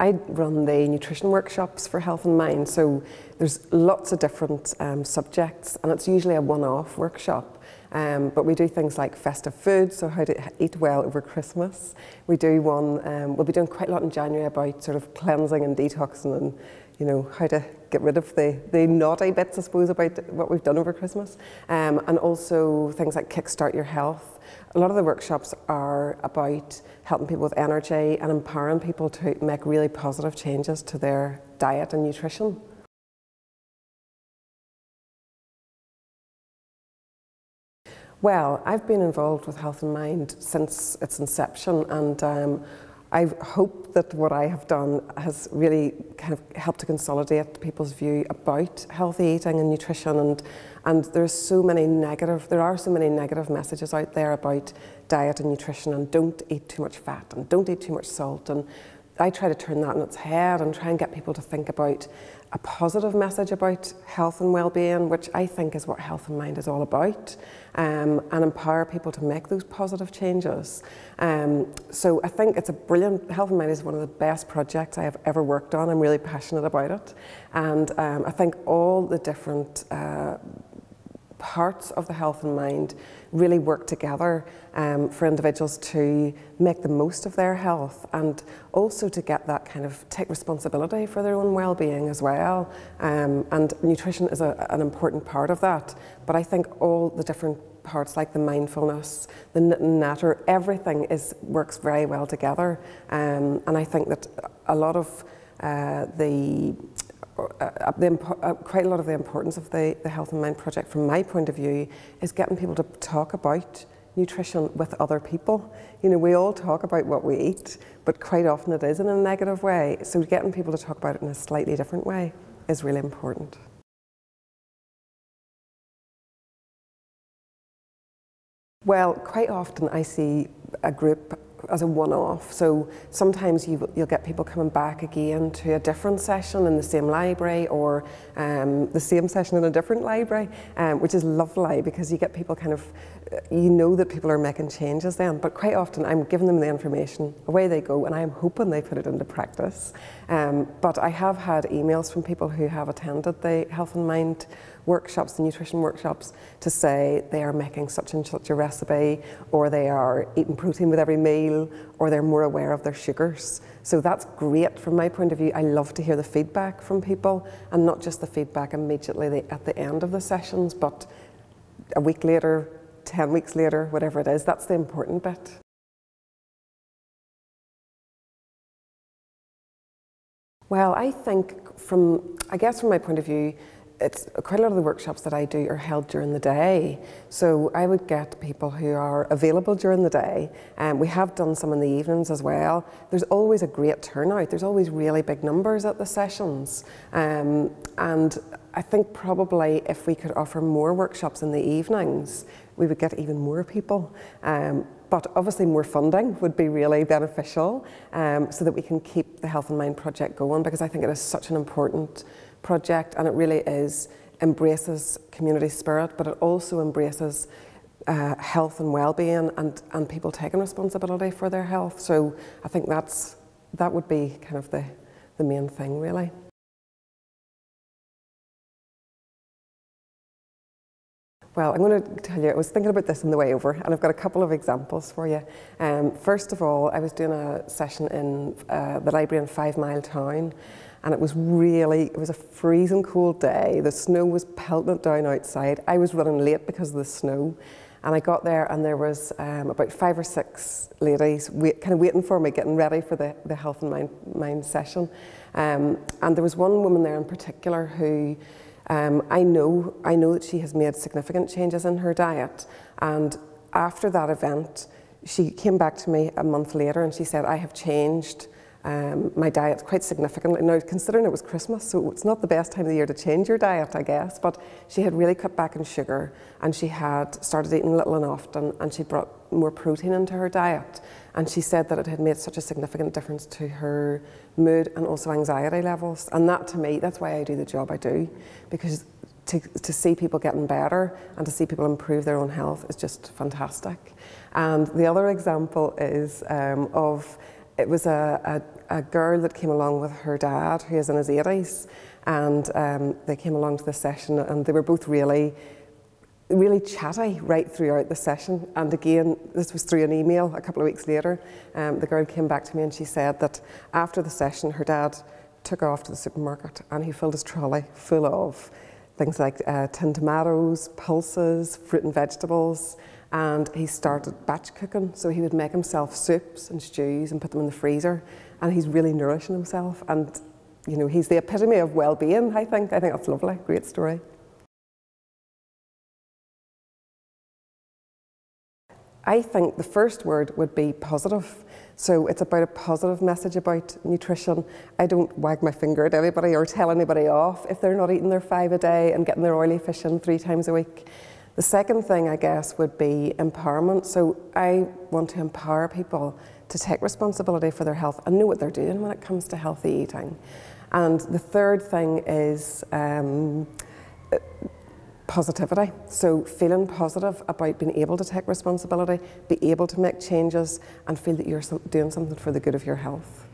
I run the nutrition workshops for Health and Mind, so there's lots of different subjects, and it's usually a one-off workshop. But we do things like festive food, so how to eat well over Christmas. We do one, we'll be doing quite a lot in January about sort of cleansing and detoxing and, you know, how to get rid of the naughty bits, I suppose, about what we've done over Christmas. And also things like Kickstart Your Health. A lot of the workshops are about helping people with energy and empowering people to make really positive changes to their diet and nutrition. Well, I've been involved with Health and Mind since its inception, and I hope that what I have done has really kind of helped to consolidate people's view about healthy eating and nutrition, and there are so many negative messages out there about diet and nutrition, and don't eat too much fat and don't eat too much salt, and I try to turn that on its head and try and get people to think about a positive message about health and well-being, which I think is what Health and Mind is all about, and empower people to make those positive changes. So I think it's a brilliant, Health and Mind is one of the best projects I have ever worked on. I'm really passionate about it, and I think all the different parts of the Health and Mind really work together for individuals to make the most of their health, and also to get that kind of take responsibility for their own well-being as well. And nutrition is an important part of that, but I think all the different parts like the mindfulness, the knit and natter, everything works very well together. And I think that a lot of quite a lot of the importance of the Health and Mind project, from my point of view, is getting people to talk about nutrition with other people. You know, we all talk about what we eat, but quite often it is in a negative way. So getting people to talk about it in a slightly different way is really important. Well, quite often I see a group as a one-off. So sometimes you'll get people coming back again to a different session in the same library, or the same session in a different library, which is lovely because you get people kind of, you know that people are making changes then, but quite often I'm giving them the information, away they go, and I'm hoping they put it into practice. But I have had emails from people who have attended the Health and Mind workshops, the nutrition workshops, to say they are making such and such a recipe, or they are eating protein with every meal, or they're more aware of their sugars. So that's great from my point of view. I love to hear the feedback from people, and not just the feedback immediately at the end of the sessions, but a week later, 10 weeks later, whatever it is. That's the important bit. Well, I think I guess from my point of view, it's quite a lot of the workshops that I do are held during the day. So I would get people who are available during the day, and we have done some in the evenings as well. There's always a great turnout. There's always really big numbers at the sessions. And I think probably if we could offer more workshops in the evenings, we would get even more people. But obviously more funding would be really beneficial, so that we can keep the Health and Mind project going, because I think it is such an important project, and it really embraces community spirit, but it also embraces health and well-being, and people taking responsibility for their health. So I think that would be kind of the main thing, really. Well, I'm going to tell you, I was thinking about this on the way over, and I've got a couple of examples for you. First of all, I was doing a session in the library in 5 Mile Town, and it was a freezing cold day. The snow was pelting it down outside. I was running late because of the snow, and I got there, and there was about 5 or 6 ladies kind of waiting for me, getting ready for the Health and Mind session. And there was one woman there in particular who I know that she has made significant changes in her diet, and after that event she came back to me a month later and she said, I have changed my diet quite significantly. Now, considering it was Christmas, so it's not the best time of the year to change your diet, I guess, but she had really cut back on sugar, and she had started eating little and often, and she brought more protein into her diet, and she said that it had made such a significant difference to her mood and also anxiety levels. And that, to me, that's why I do the job I do, because to see people getting better and to see people improve their own health is just fantastic. And the other example is it was a girl that came along with her dad, who is in his 80s, and they came along to the session, and they were both really chatty right throughout the session. And again, this was through an email a couple of weeks later. The girl came back to me and she said that after the session, her dad took off to the supermarket and he filled his trolley full of things like tinned tomatoes, pulses, fruit and vegetables, and he started batch cooking. So he would make himself soups and stews and put them in the freezer, and he's really nourishing himself. And you know, he's the epitome of well-being, I think. I think that's lovely, great story. I think the first word would be positive. So it's about a positive message about nutrition. I don't wag my finger at anybody or tell anybody off if they're not eating their 5 a day and getting their oily fish in 3 times a week. The second thing, I guess, would be empowerment. So I want to empower people to take responsibility for their health and know what they're doing when it comes to healthy eating. And the third thing is positivity. So feeling positive about being able to take responsibility, be able to make changes, and feel that you're doing something for the good of your health.